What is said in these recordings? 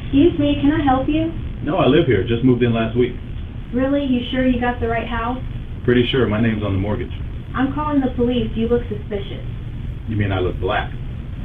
Excuse me, can I help you? No, I live here. Just moved in last week. Really? You sure you got the right house? Pretty sure my name's on the mortgage. I'm calling the police. You look suspicious. You mean I look black?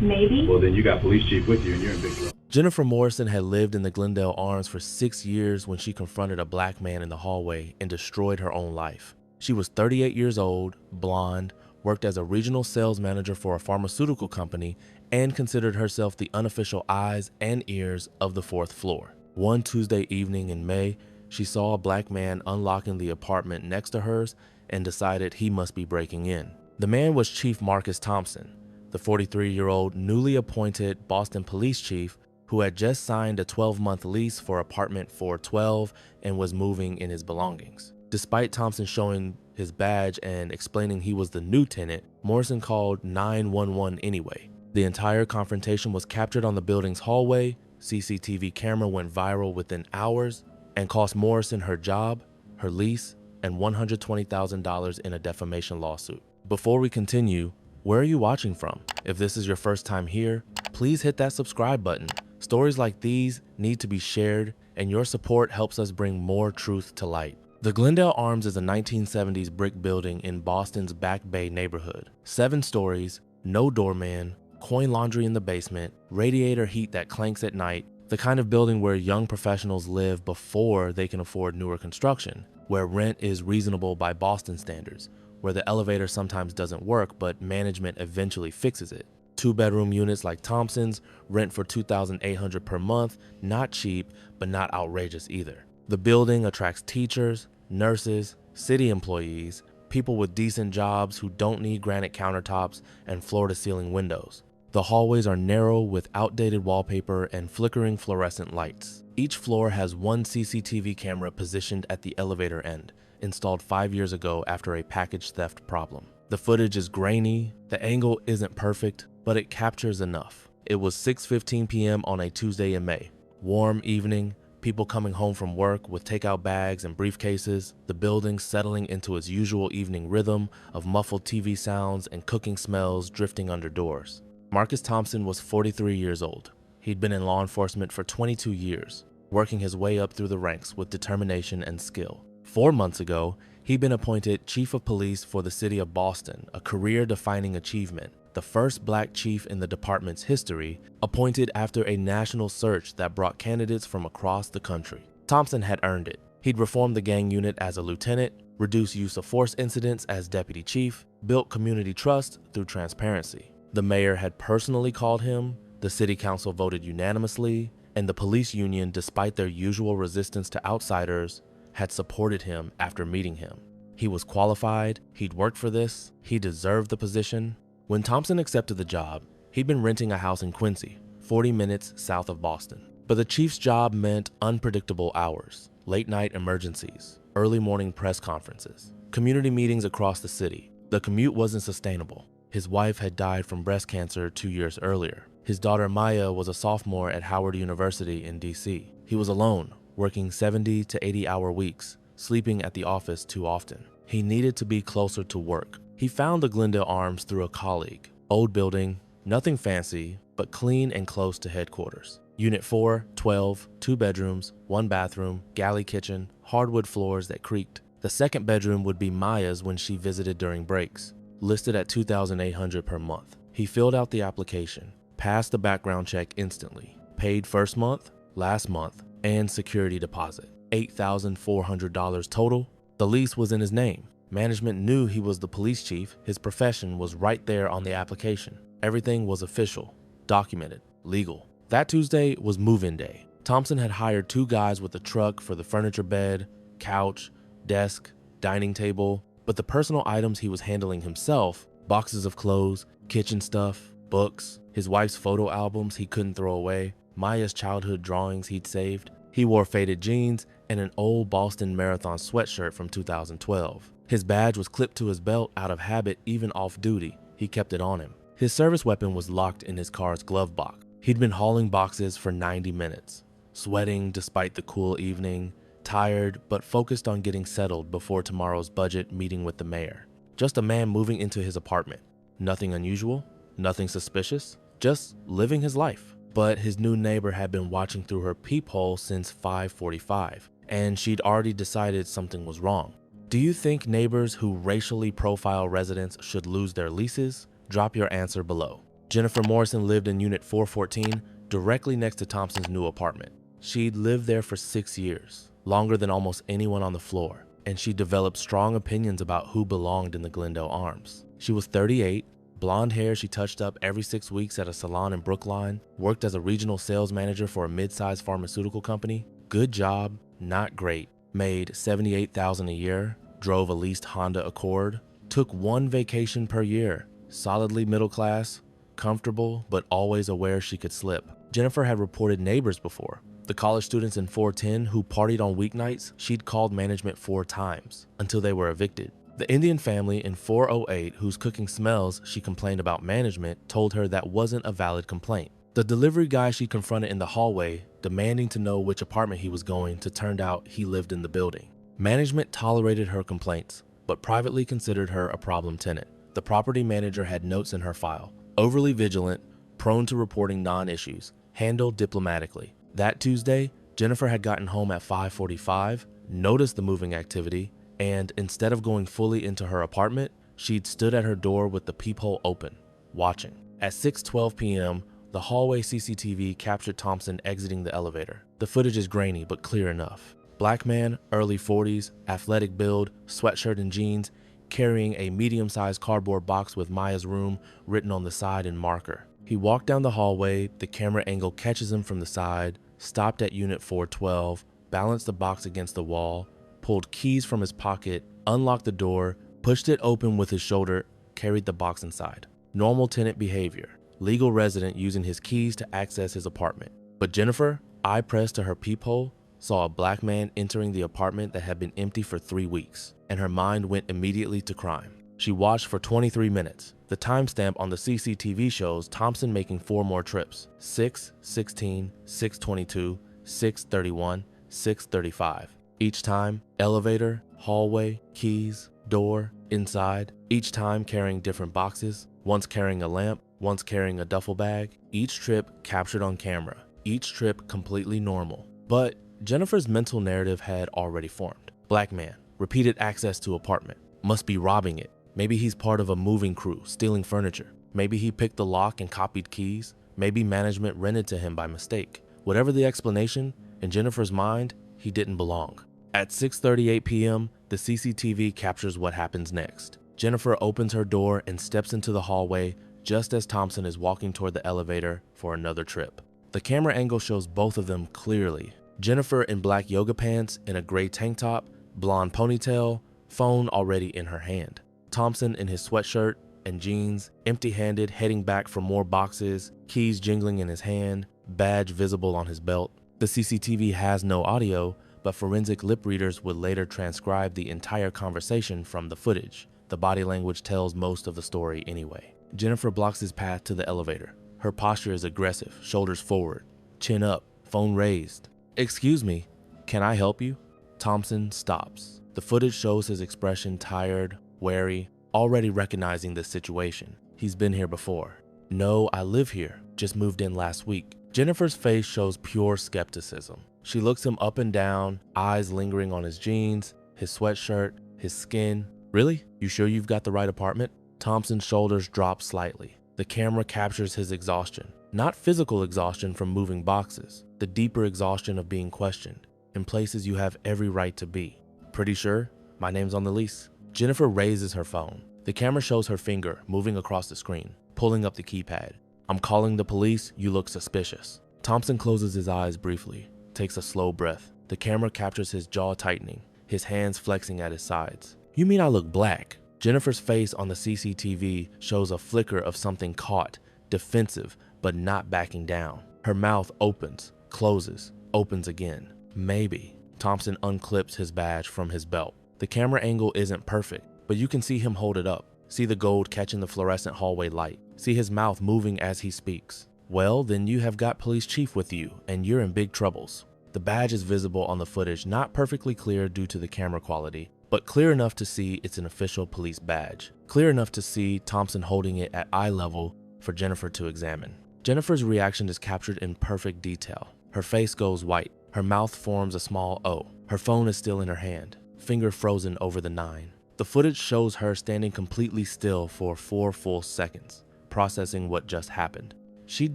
Maybe? Well, then you got police chief with you and you're in big trouble. Jennifer Morrison had lived in the Glendale Arms for 6 years when she confronted a black man in the hallway and destroyed her own life. She was 38 years old, blonde, worked as a regional sales manager for a pharmaceutical company, and considered herself the unofficial eyes and ears of the 4th floor. One Tuesday evening in May, she saw a black man unlocking the apartment next to hers and decided he must be breaking in. The man was Chief Marcus Thompson, the 43-year-old newly appointed Boston police chief who had just signed a 12-month lease for apartment 412 and was moving in his belongings. Despite Thompson showing his badge and explaining he was the new tenant, Morrison called 911 anyway. The entire confrontation was captured on the building's hallway. CCTV camera went viral within hours and cost Morrison her job, her lease, and $120,000 in a defamation lawsuit. Before we continue, where are you watching from? If this is your first time here, please hit that subscribe button. Stories like these need to be shared, and your support helps us bring more truth to light. The Glendale Arms is a 1970s brick building in Boston's Back Bay neighborhood. 7 stories, no doorman, coin laundry in the basement, radiator heat that clanks at night, the kind of building where young professionals live before they can afford newer construction, where rent is reasonable by Boston standards, where the elevator sometimes doesn't work but management eventually fixes it. 2-bedroom units like Thompson's rent for $2,800 per month, not cheap, but not outrageous either. The building attracts teachers, nurses, city employees, people with decent jobs who don't need granite countertops and floor-to-ceiling windows. The hallways are narrow with outdated wallpaper and flickering fluorescent lights. Each floor has one CCTV camera positioned at the elevator end, installed 5 years ago after a package theft problem. The footage is grainy, the angle isn't perfect, but it captures enough. It was 6:15 p.m. on a Tuesday in May. Warm evening, people coming home from work with takeout bags and briefcases, the building settling into its usual evening rhythm of muffled TV sounds and cooking smells drifting under doors. Marcus Thompson was 43 years old. He'd been in law enforcement for 22 years, working his way up through the ranks with determination and skill. 4 months ago, he'd been appointed chief of police for the city of Boston, a career-defining achievement, the first black chief in the department's history, appointed after a national search that brought candidates from across the country. Thompson had earned it. He'd reformed the gang unit as a lieutenant, reduced use of force incidents as deputy chief, built community trust through transparency. The mayor had personally called him, the city council voted unanimously, and the police union, despite their usual resistance to outsiders, had supported him after meeting him. He was qualified, he'd worked for this, he deserved the position. When Thompson accepted the job, he'd been renting a house in Quincy, 40 minutes south of Boston. But the chief's job meant unpredictable hours, late-night emergencies, early morning press conferences, community meetings across the city. The commute wasn't sustainable. His wife had died from breast cancer 2 years earlier. His daughter Maya was a sophomore at Howard University in DC. He was alone, working 70 to 80-hour weeks, sleeping at the office too often. He needed to be closer to work. He found the Glendale Arms through a colleague. Old building, nothing fancy, but clean and close to headquarters. Unit 412, 2 bedrooms, 1 bathroom, galley kitchen, hardwood floors that creaked. The second bedroom would be Maya's when she visited during breaks, listed at $2,800 per month. He filled out the application, passed the background check instantly, paid first month, last month, and security deposit. $8,400 total. The lease was in his name. Management knew he was the police chief. His profession was right there on the application. Everything was official, documented, legal. That Tuesday was move-in day. Thompson had hired 2 guys with a truck for the furniture bed, couch, desk, dining table, but the personal items he was handling himself, boxes of clothes, kitchen stuff, books, his wife's photo albums he couldn't throw away, Maya's childhood drawings he'd saved. He wore faded jeans and an old Boston Marathon sweatshirt from 2012. His badge was clipped to his belt out of habit even off duty. He kept it on him. His service weapon was locked in his car's glove box. He'd been hauling boxes for 90 minutes, sweating despite the cool evening, tired but focused on getting settled before tomorrow's budget meeting with the mayor. Just a man moving into his apartment. Nothing unusual, nothing suspicious, just living his life. But his new neighbor had been watching through her peephole since 5:45, and she'd already decided something was wrong. Do you think neighbors who racially profile residents should lose their leases? Drop your answer below. Jennifer Morrison lived in Unit 414, directly next to Thompson's new apartment. She'd lived there for 6 years, longer than almost anyone on the floor, and she developed strong opinions about who belonged in the Glendale Arms. She was 38, blonde hair she touched up every 6 weeks at a salon in Brookline, worked as a regional sales manager for a mid-sized pharmaceutical company. Good job, not great. Made $78,000 a year, drove a leased Honda Accord, took 1 vacation per year, solidly middle class, comfortable, but always aware she could slip. Jennifer had reported neighbors before. The college students in 410 who partied on weeknights, she'd called management 4 times until they were evicted. The Indian family in 408 whose cooking smells she complained about management told her that wasn't a valid complaint. The delivery guy she confronted in the hallway, demanding to know which apartment he was going to, turned out he lived in the building. Management tolerated her complaints, but privately considered her a problem tenant. The property manager had notes in her file: overly vigilant, prone to reporting non-issues, handled diplomatically. That Tuesday, Jennifer had gotten home at 5:45, noticed the moving activity, and instead of going fully into her apartment, she'd stood at her door with the peephole open, watching. At 6:12 p.m., the hallway CCTV captured Thompson exiting the elevator. The footage is grainy but clear enough. Black man, early 40s, athletic build, sweatshirt and jeans, carrying a medium-sized cardboard box with Maya's room written on the side in marker. He walked down the hallway, the camera angle catches him from the side, stopped at Unit 412, balanced the box against the wall, pulled keys from his pocket, unlocked the door, pushed it open with his shoulder, carried the box inside. Normal tenant behavior. Legal resident using his keys to access his apartment. But Jennifer, eye pressed to her peephole, saw a black man entering the apartment that had been empty for 3 weeks, and her mind went immediately to crime. She watched for 23 minutes. The timestamp on the CCTV shows Thompson making 4 more trips: 6:16, 6:22, 6:31, 6:35. Each time, elevator, hallway, keys, door, inside, each time carrying different boxes, once carrying a lamp, once carrying a duffel bag. Each trip captured on camera, each trip completely normal. But Jennifer's mental narrative had already formed. Black man, repeated access to apartment, must be robbing it. Maybe he's part of a moving crew, stealing furniture. Maybe he picked the lock and copied keys. Maybe management rented to him by mistake. Whatever the explanation, in Jennifer's mind, he didn't belong. At 6:38 p.m., the CCTV captures what happens next. Jennifer opens her door and steps into the hallway just as Thompson is walking toward the elevator for another trip. The camera angle shows both of them clearly. Jennifer in black yoga pants and a gray tank top, blonde ponytail, phone already in her hand. Thompson in his sweatshirt and jeans, empty-handed, heading back for more boxes, keys jingling in his hand, badge visible on his belt. The CCTV has no audio, but forensic lip readers would later transcribe the entire conversation from the footage. The body language tells most of the story anyway. Jennifer blocks his path to the elevator. Her posture is aggressive, shoulders forward, chin up, phone raised. "Excuse me, can I help you?" Thompson stops. The footage shows his expression tired, wary, already recognizing the situation. He's been here before. "No, I live here, just moved in last week." Jennifer's face shows pure skepticism. She looks him up and down, eyes lingering on his jeans, his sweatshirt, his skin. "Really? You sure you've got the right apartment?" Thompson's shoulders drop slightly. The camera captures his exhaustion. Not physical exhaustion from moving boxes, the deeper exhaustion of being questioned in places you have every right to be. "Pretty sure? My name's on the lease." Jennifer raises her phone. The camera shows her finger moving across the screen, pulling up the keypad. "I'm calling the police, you look suspicious." Thompson closes his eyes briefly, takes a slow breath. The camera captures his jaw tightening, his hands flexing at his sides. "You mean I look black?" Jennifer's face on the CCTV shows a flicker of something caught, defensive, but not backing down. Her mouth opens, closes, opens again. "Maybe." Thompson unclips his badge from his belt. The camera angle isn't perfect, but you can see him hold it up. See the gold catching the fluorescent hallway light. See his mouth moving as he speaks. "Well, then you have got police chief with you, and you're in big troubles." The badge is visible on the footage, not perfectly clear due to the camera quality, but clear enough to see it's an official police badge. Clear enough to see Thompson holding it at eye level for Jennifer to examine. Jennifer's reaction is captured in perfect detail. Her face goes white. Her mouth forms a small O. Her phone is still in her hand, finger frozen over the 9. The footage shows her standing completely still for 4 full seconds, processing what just happened. She'd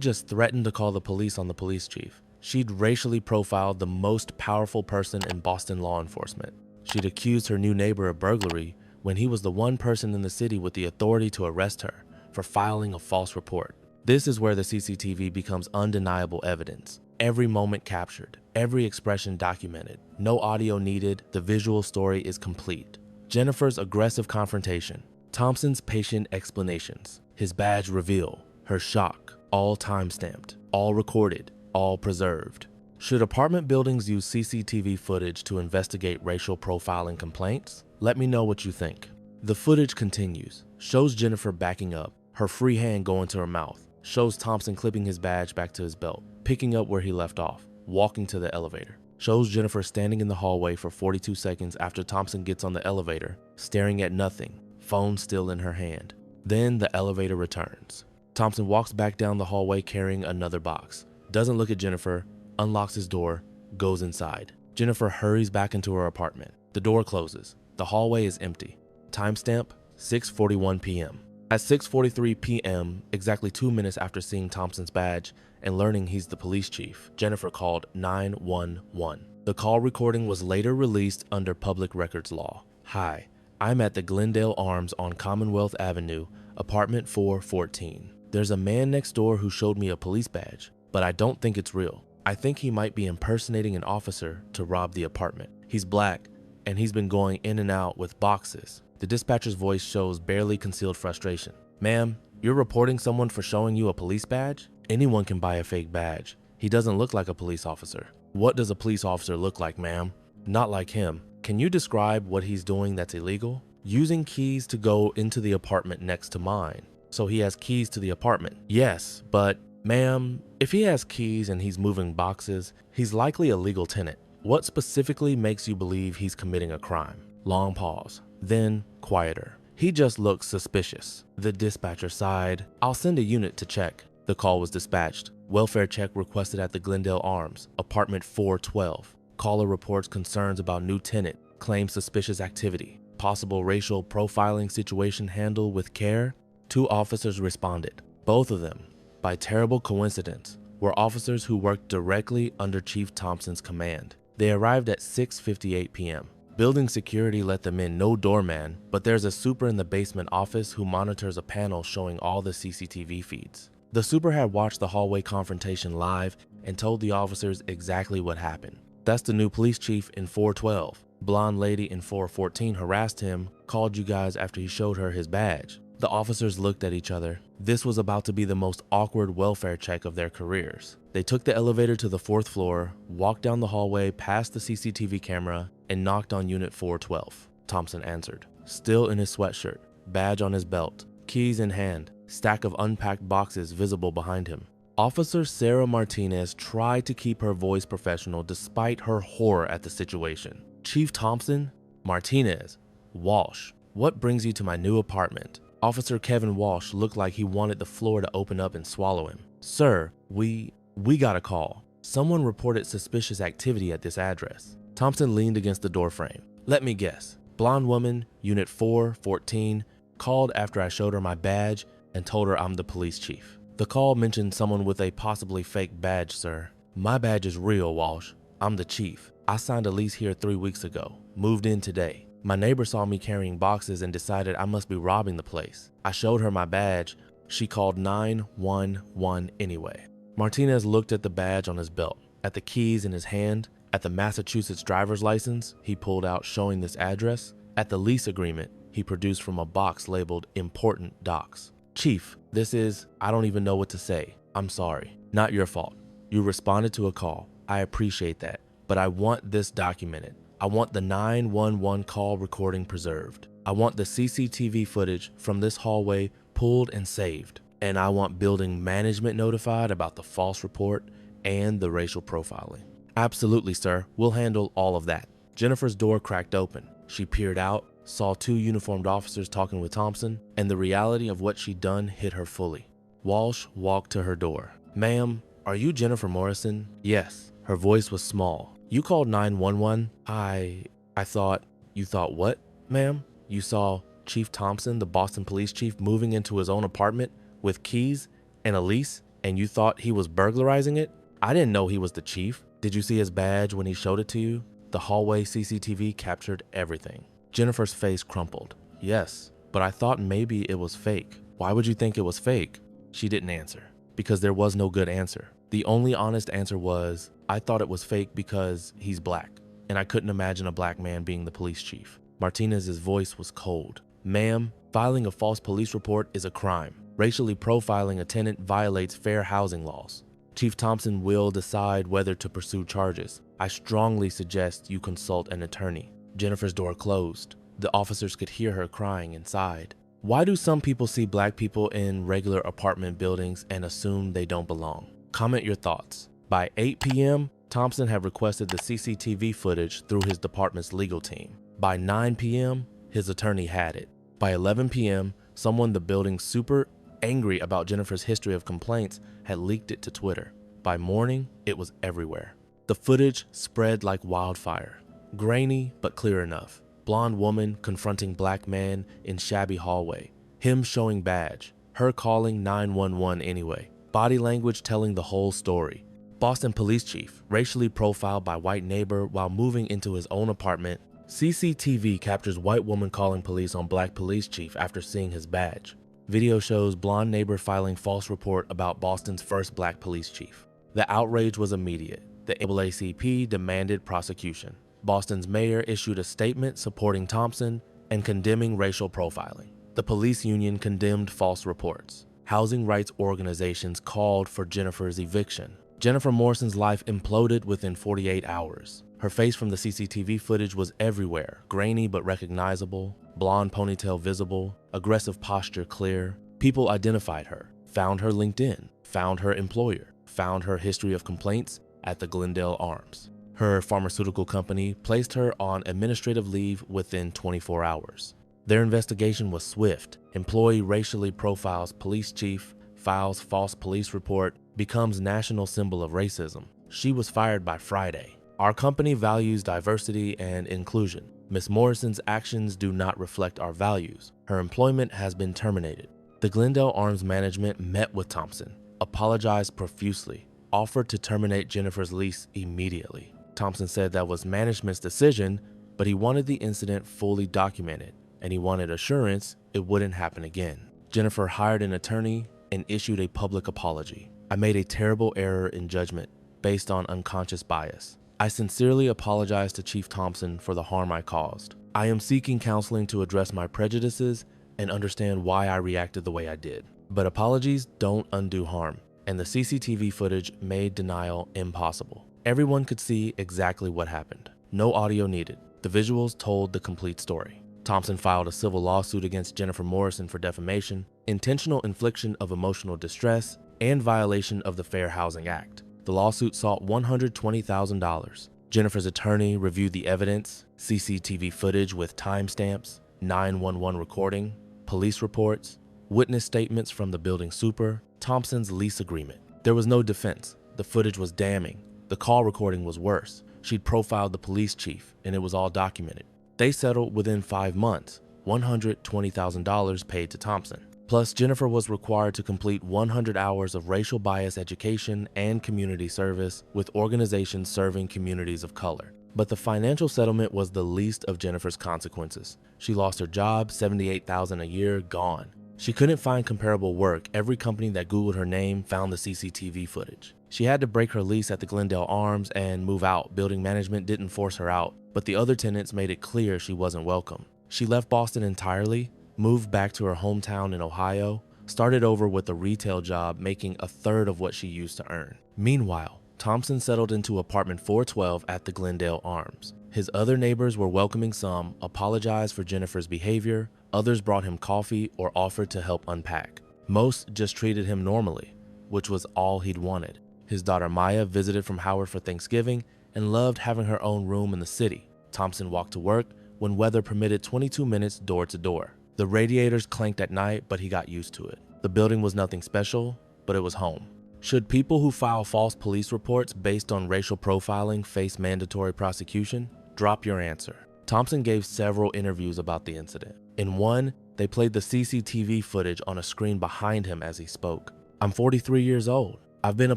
just threatened to call the police on the police chief. She'd racially profiled the most powerful person in Boston law enforcement. She'd accused her new neighbor of burglary when he was the one person in the city with the authority to arrest her for filing a false report. This is where the CCTV becomes undeniable evidence. Every moment captured, every expression documented, no audio needed, the visual story is complete. Jennifer's aggressive confrontation, Thompson's patient explanations, his badge reveal, her shock, all time-stamped, all recorded, all preserved. Should apartment buildings use CCTV footage to investigate racial profiling complaints? Let me know what you think. The footage continues, shows Jennifer backing up, her free hand going to her mouth, shows Thompson clipping his badge back to his belt, picking up where he left off, walking to the elevator. Shows Jennifer standing in the hallway for 42 seconds after Thompson gets on the elevator, staring at nothing, phone still in her hand. Then the elevator returns. Thompson walks back down the hallway carrying another box, doesn't look at Jennifer, unlocks his door, goes inside. Jennifer hurries back into her apartment. The door closes. The hallway is empty. Timestamp 6:41 p.m. At 6:43 p.m., exactly 2 minutes after seeing Thompson's badge and learning he's the police chief, Jennifer called 911. The call recording was later released under public records law. Hi, I'm at the Glendale Arms on Commonwealth Avenue, apartment 414. There's a man next door who showed me a police badge, but I don't think it's real. I think he might be impersonating an officer to rob the apartment. He's black, and he's been going in and out with boxes. The dispatcher's voice shows barely concealed frustration. Ma'am, you're reporting someone for showing you a police badge? Anyone can buy a fake badge. He doesn't look like a police officer. What does a police officer look like, ma'am? Not like him. Can you describe what he's doing that's illegal? Using keys to go into the apartment next to mine. So he has keys to the apartment. Yes, but ma'am, if he has keys and he's moving boxes, he's likely a legal tenant. What specifically makes you believe he's committing a crime? Long pause, then quieter. He just looks suspicious. The dispatcher sighed. I'll send a unit to check. The call was dispatched. Welfare check requested at the Glendale Arms, apartment 412. Caller reports concerns about new tenant, claims suspicious activity, possible racial profiling situation handled with care. 2 officers responded. Both of them, by terrible coincidence, were officers who worked directly under Chief Thompson's command. They arrived at 6:58 p.m. Building security let them in, no doorman, but there's a super in the basement office who monitors a panel showing all the CCTV feeds. The super had watched the hallway confrontation live and told the officers exactly what happened. That's the new police chief in 412. Blonde lady in 414 harassed him, called you guys after he showed her his badge. The officers looked at each other. This was about to be the most awkward welfare check of their careers. They took the elevator to the 4th floor, walked down the hallway past the CCTV camera, and knocked on unit 412. Thompson answered, still in his sweatshirt, badge on his belt, keys in hand, stack of unpacked boxes visible behind him. Officer Sarah Martinez tried to keep her voice professional despite her horror at the situation. Chief Thompson? Martinez? Walsh, what brings you to my new apartment? Officer Kevin Walsh looked like he wanted the floor to open up and swallow him. Sir, we got a call. Someone reported suspicious activity at this address. Thompson leaned against the doorframe. Let me guess. Blonde woman, unit 414, called after I showed her my badge and told her I'm the police chief. The call mentioned someone with a possibly fake badge, sir. My badge is real, Walsh. I'm the chief. I signed a lease here 3 weeks ago. Moved in today. My neighbor saw me carrying boxes and decided I must be robbing the place. I showed her my badge. She called 911 anyway. Martinez looked at the badge on his belt, at the keys in his hand, at the Massachusetts driver's license he pulled out showing this address, at the lease agreement he produced from a box labeled Important Docs. Chief, this is, I don't even know what to say. I'm sorry. Not your fault. You responded to a call. I appreciate that, but I want this documented. I want the 911 call recording preserved. I want the CCTV footage from this hallway pulled and saved. And I want building management notified about the false report and the racial profiling. Absolutely, sir. We'll handle all of that. Jennifer's door cracked open. She peered out, saw 2 uniformed officers talking with Thompson, and the reality of what she'd done hit her fully. Walsh walked to her door. "Ma'am, are you Jennifer Morrison?" "Yes." Her voice was small. "You called 911? I thought..." "You thought what, ma'am?" "You saw Chief Thompson, the Boston police chief, moving into his own apartment with keys and a lease, and you thought he was burglarizing it?" "I didn't know he was the chief." "Did you see his badge when he showed it to you?" "The hallway CCTV captured everything." Jennifer's face crumpled. "Yes, but I thought maybe it was fake." "Why would you think it was fake?" She didn't answer, because there was no good answer. The only honest answer was, "I thought it was fake because he's black, and I couldn't imagine a black man being the police chief." Martinez's voice was cold. "Ma'am, filing a false police report is a crime. Racially profiling a tenant violates fair housing laws. Chief Thompson will decide whether to pursue charges. I strongly suggest you consult an attorney." Jennifer's door closed. The officers could hear her crying inside. Why do some people see black people in regular apartment buildings and assume they don't belong? Comment your thoughts. By 8 p.m., Thompson had requested the CCTV footage through his department's legal team. By 9 p.m., his attorney had it. By 11 p.m., someone in the building super angry about Jennifer's history of complaints had leaked it to Twitter. By morning, it was everywhere. The footage spread like wildfire. Grainy, but clear enough. Blonde woman confronting black man in shabby hallway. Him showing badge. Her calling 911 anyway. Body language telling the whole story. Boston police chief, racially profiled by white neighbor while moving into his own apartment. CCTV captures white woman calling police on black police chief after seeing his badge. Video shows blonde neighbor filing false report about Boston's first black police chief. The outrage was immediate. The NAACP demanded prosecution. Boston's mayor issued a statement supporting Thompson and condemning racial profiling. The police union condemned false reports. Housing rights organizations called for Jennifer's eviction. Jennifer Morrison's life imploded within 48 hours. Her face from the CCTV footage was everywhere, grainy but recognizable, blonde ponytail visible, aggressive posture clear. People identified her, found her LinkedIn, found her employer, found her history of complaints at the Glendale Arms. Her pharmaceutical company placed her on administrative leave within 24 hours. Their investigation was swift. Employee racially profiles police chief, files false police report, becomes national symbol of racism. She was fired by Friday. Our company values diversity and inclusion. Miss Morrison's actions do not reflect our values. Her employment has been terminated. The Glendale Arms management met with Thompson, apologized profusely, offered to terminate Jennifer's lease immediately. Thompson said that was management's decision, but he wanted the incident fully documented, and he wanted assurance it wouldn't happen again. Jennifer hired an attorney and issued a public apology. "I made a terrible error in judgment based on unconscious bias. I sincerely apologize to Chief Thompson for the harm I caused. I am seeking counseling to address my prejudices and understand why I reacted the way I did. But apologies don't undo harm, and the CCTV footage made denial impossible. Everyone could see exactly what happened. No audio needed. The visuals told the complete story." Thompson filed a civil lawsuit against Jennifer Morrison for defamation, intentional infliction of emotional distress, and violation of the Fair Housing Act. The lawsuit sought $120,000. Jennifer's attorney reviewed the evidence, CCTV footage with timestamps, 911 recording, police reports, witness statements from the building super, Thompson's lease agreement. There was no defense. The footage was damning. The call recording was worse. She'd profiled the police chief, and it was all documented. They settled within 5 months, $120,000 paid to Thompson. Plus, Jennifer was required to complete 100 hours of racial bias education and community service with organizations serving communities of color. But the financial settlement was the least of Jennifer's consequences. She lost her job, $78,000 a year, gone. She couldn't find comparable work. Every company that Googled her name found the CCTV footage. She had to break her lease at the Glendale Arms and move out. Building management didn't force her out, but the other tenants made it clear she wasn't welcome. She left Boston entirely, moved back to her hometown in Ohio, started over with a retail job making a third of what she used to earn. Meanwhile, Thompson settled into apartment 412 at the Glendale Arms. His other neighbors were welcoming some, apologized for Jennifer's behavior, others brought him coffee or offered to help unpack. Most just treated him normally, which was all he'd wanted. His daughter Maya visited from Howard for Thanksgiving and loved having her own room in the city. Thompson walked to work when weather permitted 22 minutes door to door. The radiators clanked at night, but he got used to it. The building was nothing special, but it was home. Should people who file false police reports based on racial profiling face mandatory prosecution? Drop your answer. Thompson gave several interviews about the incident. In one, they played the CCTV footage on a screen behind him as he spoke. "I'm 43 years old. I've been a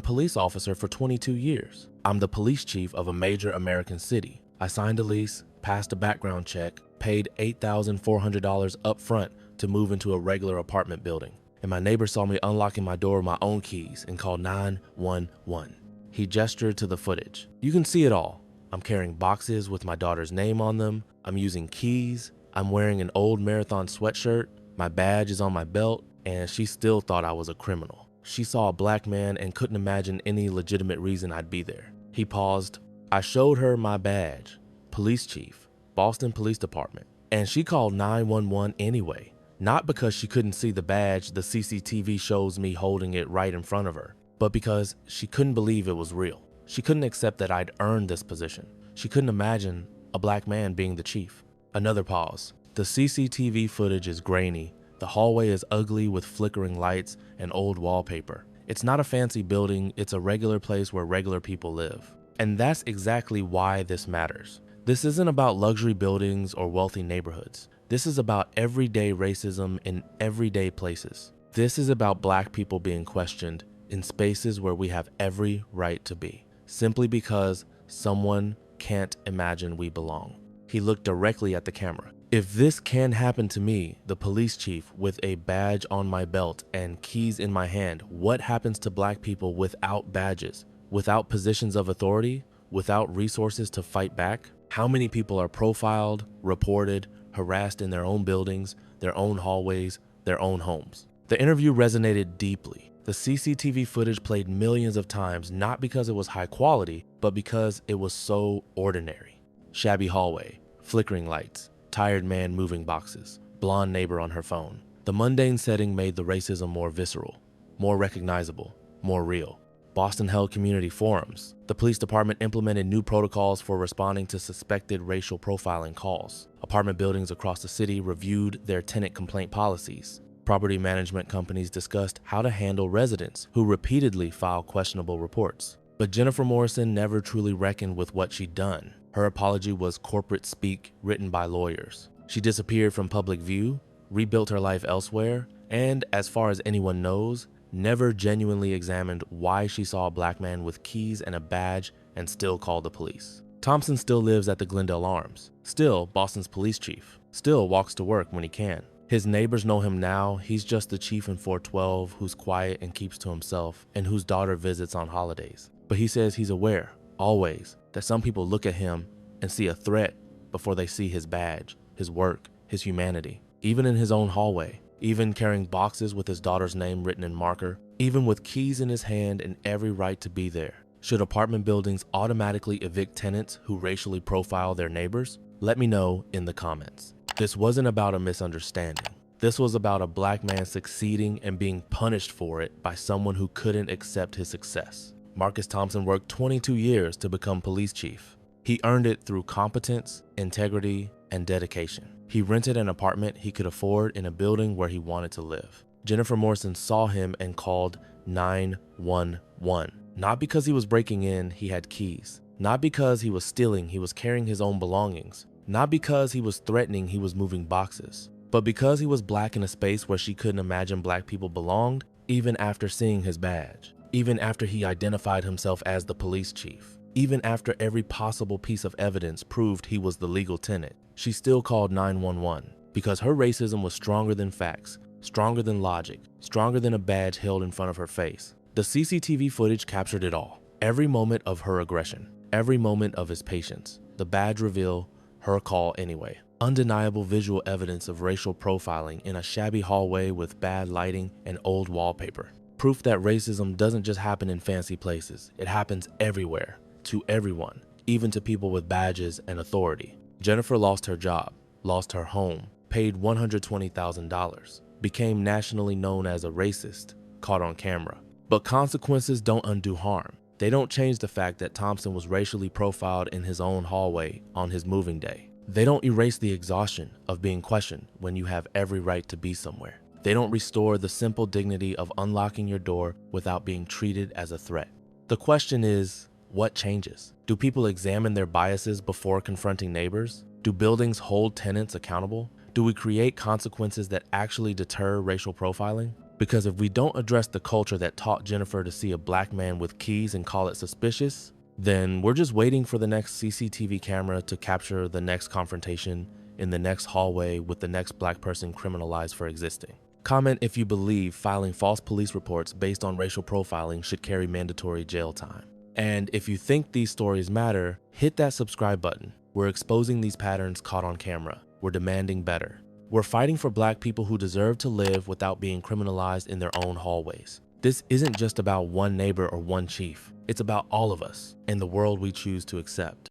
police officer for 22 years. I'm the police chief of a major American city. I signed a lease, passed a background check, paid $8,400 up front to move into a regular apartment building. And my neighbor saw me unlocking my door with my own keys and called 911. He gestured to the footage. "You can see it all. I'm carrying boxes with my daughter's name on them. I'm using keys. I'm wearing an old Marathon sweatshirt. My badge is on my belt." And she still thought I was a criminal. She saw a black man and couldn't imagine any legitimate reason I'd be there. He paused. "I showed her my badge. Police chief, Boston Police Department. And she called 911 anyway. Not because she couldn't see the badge, the CCTV shows me holding it right in front of her, but because she couldn't believe it was real. She couldn't accept that I'd earned this position. She couldn't imagine a black man being the chief." Another pause. "The CCTV footage is grainy. The hallway is ugly with flickering lights and old wallpaper. It's not a fancy building, it's a regular place where regular people live. And that's exactly why this matters. This isn't about luxury buildings or wealthy neighborhoods. This is about everyday racism in everyday places. This is about black people being questioned in spaces where we have every right to be, simply because someone can't imagine we belong." He looked directly at the camera. "If this can happen to me, the police chief, with a badge on my belt and keys in my hand, what happens to black people without badges, without positions of authority, without resources to fight back? How many people are profiled, reported, harassed in their own buildings, their own hallways, their own homes?" The interview resonated deeply. The CCTV footage played millions of times, not because it was high quality, but because it was so ordinary. Shabby hallway, flickering lights, tired man moving boxes, blonde neighbor on her phone. The mundane setting made the racism more visceral, more recognizable, more real. Boston held community forums. The police department implemented new protocols for responding to suspected racial profiling calls. Apartment buildings across the city reviewed their tenant complaint policies. Property management companies discussed how to handle residents who repeatedly file questionable reports. But Jennifer Morrison never truly reckoned with what she'd done. Her apology was corporate speak written by lawyers. She disappeared from public view, rebuilt her life elsewhere, and, as far as anyone knows, never genuinely examined why she saw a black man with keys and a badge and still called the police. Thompson still lives at the Glendale Arms, still Boston's police chief, still walks to work when he can. His neighbors know him now. He's just the chief in 412 who's quiet and keeps to himself and whose daughter visits on holidays. But he says he's aware, always, that some people look at him and see a threat before they see his badge, his work, his humanity. Even in his own hallway, even carrying boxes with his daughter's name written in marker, even with keys in his hand and every right to be there. Should apartment buildings automatically evict tenants who racially profile their neighbors? Let me know in the comments. This wasn't about a misunderstanding. This was about a black man succeeding and being punished for it by someone who couldn't accept his success. Marcus Thompson worked 22 years to become police chief. He earned it through competence, integrity, and dedication. He rented an apartment he could afford in a building where he wanted to live. Jennifer Morrison saw him and called 911. Not because he was breaking in, he had keys. Not because he was stealing, he was carrying his own belongings. Not because he was threatening, he was moving boxes. But because he was black in a space where she couldn't imagine black people belonged, even after seeing his badge. Even after he identified himself as the police chief. Even after every possible piece of evidence proved he was the legal tenant, she still called 911 because her racism was stronger than facts, stronger than logic, stronger than a badge held in front of her face. The CCTV footage captured it all. Every moment of her aggression, every moment of his patience. The badge reveal, her call anyway. Undeniable visual evidence of racial profiling in a shabby hallway with bad lighting and old wallpaper. Proof that racism doesn't just happen in fancy places, it happens everywhere, to everyone, even to people with badges and authority. Jennifer lost her job, lost her home, paid $120,000, became nationally known as a racist, caught on camera. But consequences don't undo harm. They don't change the fact that Thompson was racially profiled in his own hallway on his moving day. They don't erase the exhaustion of being questioned when you have every right to be somewhere. They don't restore the simple dignity of unlocking your door without being treated as a threat. The question is, what changes? Do people examine their biases before confronting neighbors? Do buildings hold tenants accountable? Do we create consequences that actually deter racial profiling? Because if we don't address the culture that taught Jennifer to see a black man with keys and call it suspicious, then we're just waiting for the next CCTV camera to capture the next confrontation in the next hallway with the next black person criminalized for existing. Comment if you believe filing false police reports based on racial profiling should carry mandatory jail time. And if you think these stories matter, hit that subscribe button. We're exposing these patterns caught on camera. We're demanding better. We're fighting for black people who deserve to live without being criminalized in their own hallways. This isn't just about one neighbor or one chief. It's about all of us and the world we choose to accept.